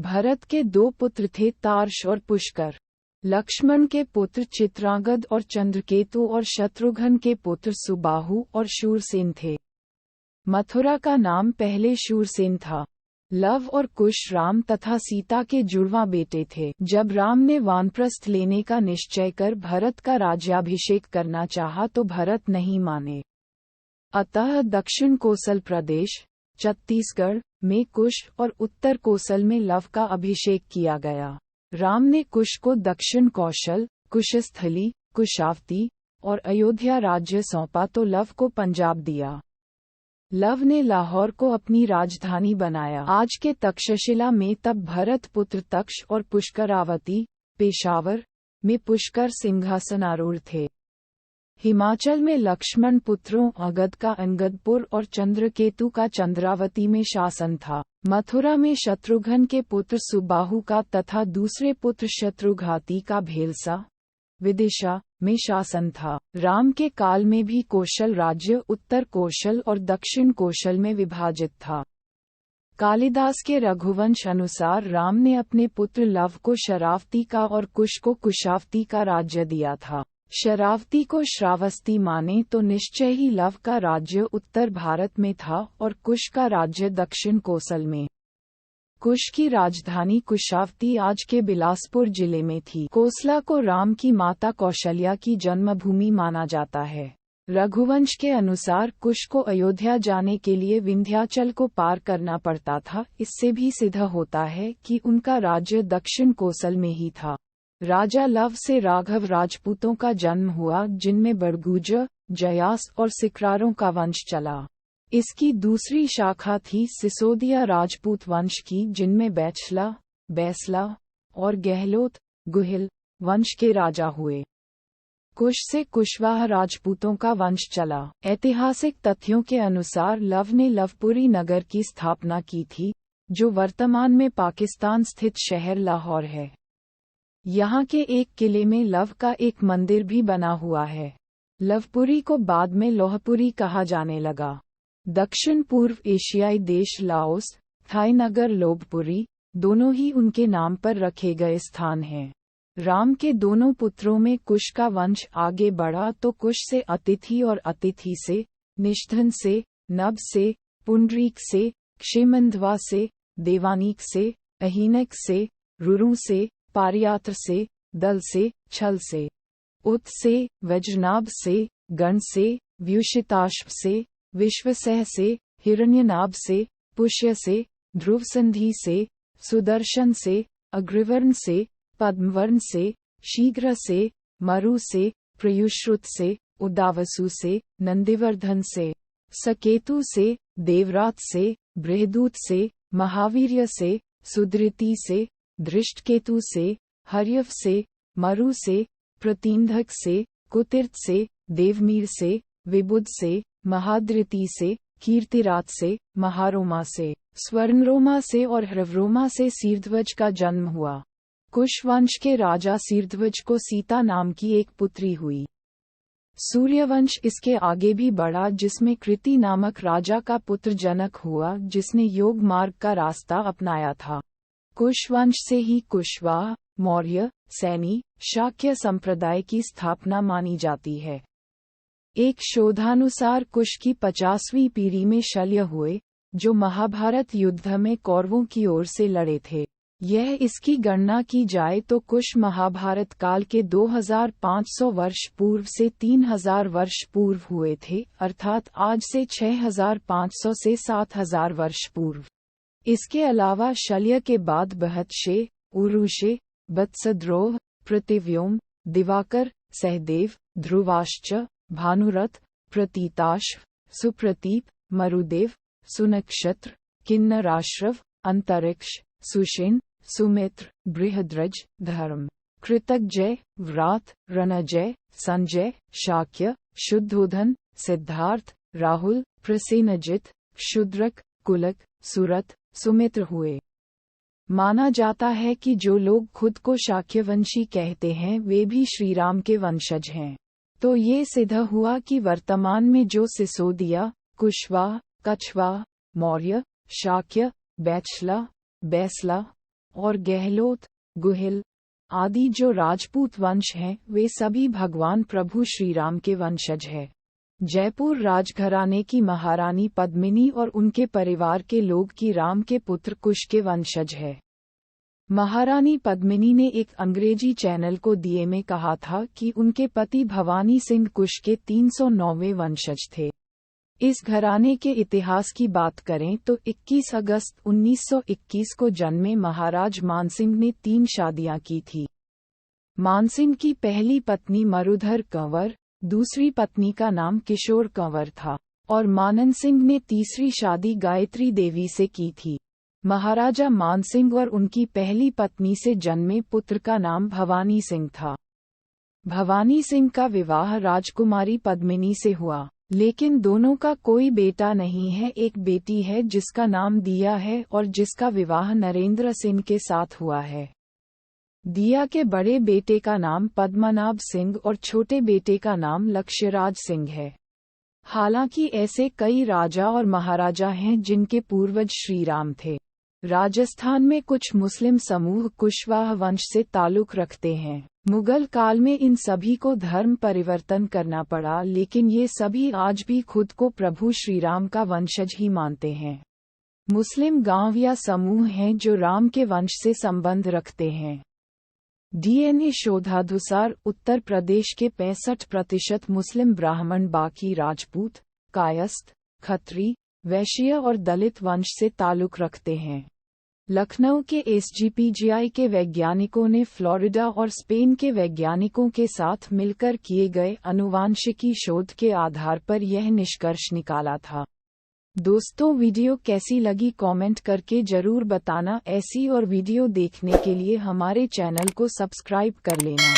भरत के 2 पुत्र थे, तार्श और पुष्कर। लक्ष्मण के पुत्र चित्रांगद और चंद्रकेतु और शत्रुघ्न के पुत्र सुबाहु और शूरसेन थे। मथुरा का नाम पहले शूरसेन था। लव और कुश राम तथा सीता के जुड़वा बेटे थे। जब राम ने वानप्रस्थ लेने का निश्चय कर भरत का राज्याभिषेक करना चाहा तो भरत नहीं माने। अतः दक्षिण कोसल प्रदेश, छत्तीसगढ़ में कुश और उत्तर कोसल में लव का अभिषेक किया गया। राम ने कुश को दक्षिण कौशल, कुशस्थली, कुशावती और अयोध्या राज्य सौंपा तो लव को पंजाब दिया। लव ने लाहौर को अपनी राजधानी बनाया, आज के तक्षशिला में। तब भरत पुत्र तक्ष और पुष्करावती, पेशावर में पुष्कर सिंहासनारूढ़ थे। हिमाचल में लक्ष्मण पुत्रों अगद का अंगदपुर और चंद्रकेतु का चंद्रावती में शासन था। मथुरा में शत्रुघ्न के पुत्र सुबाहु का तथा दूसरे पुत्र शत्रुघाती का भेलसा, विदिशा में शासन था। राम के काल में भी कौशल राज्य उत्तर कौशल और दक्षिण कौशल में विभाजित था। कालिदास के रघुवंश अनुसार राम ने अपने पुत्र लव को शरावती का और कुश को कुशावती का राज्य दिया था। शरावती को श्रावस्ती माने तो निश्चय ही लव का राज्य उत्तर भारत में था और कुश का राज्य दक्षिण कोसल में। कुश की राजधानी कुशावती आज के बिलासपुर जिले में थी। कोसला को राम की माता कौशल्या की जन्मभूमि माना जाता है। रघुवंश के अनुसार कुश को अयोध्या जाने के लिए विंध्याचल को पार करना पड़ता था। इससे भी सिद्ध होता है कि उनका राज्य दक्षिण कोसल में ही था। राजा लव से राघव राजपूतों का जन्म हुआ, जिनमें बड़गुज, जयास और सिकरारों का वंश चला। इसकी दूसरी शाखा थी सिसोदिया राजपूत वंश की, जिनमें बैछला, बैसला और गहलोत, गुहिल वंश के राजा हुए। कुश से कुशवाहा राजपूतों का वंश चला। ऐतिहासिक तथ्यों के अनुसार लव ने लवपुरी नगर की स्थापना की थी, जो वर्तमान में पाकिस्तान स्थित शहर लाहौर है। यहाँ के एक किले में लव का एक मंदिर भी बना हुआ है। लवपुरी को बाद में लोहपुरी कहा जाने लगा। दक्षिण पूर्व एशियाई देश लाओस, थाई नगर लोबपुरी दोनों ही उनके नाम पर रखे गए स्थान हैं। राम के दोनों पुत्रों में कुश का वंश आगे बढ़ा तो कुश से अतिथि और अतिथि से, निष्धन से, नभ से, पुंडरीक से, क्षेमंध्वा से, देवानीक से, अहीनक से, रुरु से, पारियात्र से, दल से, छल से, उत से, वज्रनाभ से, गण से, व्युषिताश्व से, विश्वसह से, हिरण्यनाभ से, पुष्य से, ध्रुवसंधि से, सुदर्शन से, अग्रवर्ण से, पद्मवर्ण से, शीघ्र से, मरु से, प्रयुश्रुत से, उदावसु से, नंदिवर्धन से, सकेतु से, देवरात से, बृहदूत से, महावीर्य से, सुधृति से, दृष्टकेतु से, हर्यव से, मरु से, प्रतींधक से, कुतिर्थ से, देवमीर से, विबुध से, महाद्रिति से, कीर्तिरात से, महारोमा से, स्वर्णरोमा से और ह्रवरोमा से सीर्ध्वज का जन्म हुआ। कुश वंश के राजा सीर्ध्वज को सीता नाम की एक पुत्री हुई। सूर्यवंश इसके आगे भी बढ़ा, जिसमें कृति नामक राजा का पुत्र जनक हुआ, जिसने योग मार्ग का रास्ता अपनाया था। कुश वंश से ही कुशवाहा, मौर्य, सैनी, शाक्य संप्रदाय की स्थापना मानी जाती है। एक शोधानुसार कुश की 50वीं पीढ़ी में शल्य हुए, जो महाभारत युद्ध में कौरवों की ओर से लड़े थे। यह इसकी गणना की जाए तो कुश महाभारत काल के 2500 वर्ष पूर्व से 3000 वर्ष पूर्व हुए थे, अर्थात आज से 6500 से 7000 वर्ष पूर्व। इसके अलावा शल्य के बाद बहतशे, उरुशे, वत्सद्रोह, प्रतिव्योम, दिवाकर, सहदेव, ध्रुवाश्च, भानुरथ, प्रतीताश्व, सुप्रतीप, मरुदेव, सुनक्षत्र, किन्नराश्रव, अंतरिक्ष, सुषेण, सुमित्र, बृहद्रज, धर्म, कृतज्जय, व्रात, रणजय, संजय, शाक्य, शुद्धोधन, सिद्धार्थ, राहुल, प्रसेनजित, क्षुद्रक, कुलक, सुरथ, सुमित्र हुए। माना जाता है कि जो लोग खुद को शाक्यवंशी कहते हैं वे भी श्रीराम के वंशज हैं। तो ये सिद्ध हुआ कि वर्तमान में जो सिसोदिया, कुशवाहा, कछवाहा, मौर्य, शाक्य, बैछला, बैसला, और गहलोत, गुहिल आदि जो राजपूत वंश हैं, वे सभी भगवान प्रभु श्रीराम के वंशज हैं। जयपुर राजघराने की महारानी पद्मिनी और उनके परिवार के लोग की राम के पुत्र कुश के वंशज है। महारानी पद्मिनी ने एक अंग्रेजी चैनल को दिए में कहा था कि उनके पति भवानी सिंह कुश के 309वें वंशज थे। इस घराने के इतिहास की बात करें तो 21 अगस्त 1921 को जन्मे महाराज मानसिंह ने 3 शादियां की थी। मानसिंह की पहली पत्नी मरुधर कंवर, दूसरी पत्नी का नाम किशोर कंवर था और मानन सिंह ने तीसरी शादी गायत्री देवी से की थी। महाराजा मानसिंह और उनकी पहली पत्नी से जन्मे पुत्र का नाम भवानी सिंह था। भवानी सिंह का विवाह राजकुमारी पद्मिनी से हुआ, लेकिन दोनों का कोई बेटा नहीं है। एक बेटी है जिसका नाम दिया है और जिसका विवाह नरेंद्र सिंह के साथ हुआ है। दिया के बड़े बेटे का नाम पद्मनाभ सिंह और छोटे बेटे का नाम लक्ष्यराज सिंह है। हालांकि ऐसे कई राजा और महाराजा हैं जिनके पूर्वज श्रीराम थे। राजस्थान में कुछ मुस्लिम समूह कुशवाहा वंश से ताल्लुक रखते हैं। मुगल काल में इन सभी को धर्म परिवर्तन करना पड़ा, लेकिन ये सभी आज भी खुद को प्रभु श्रीराम का वंशज ही मानते हैं। मुस्लिम गांव या समूह हैं जो राम के वंश से संबंध रखते हैं। डीएनए शोधानुसार उत्तर प्रदेश के 65% मुस्लिम ब्राह्मण बाकी राजपूत, कायस्थ, खत्री, वैश्य और दलित वंश से ताल्लुक रखते हैं। लखनऊ के एसजीपीजीआई के वैज्ञानिकों ने फ्लोरिडा और स्पेन के वैज्ञानिकों के साथ मिलकर किए गए आनुवांशिकी शोध के आधार पर यह निष्कर्ष निकाला था। दोस्तों, वीडियो कैसी लगी कमेंट करके जरूर बताना। ऐसी और वीडियो देखने के लिए हमारे चैनल को सब्सक्राइब कर लेना।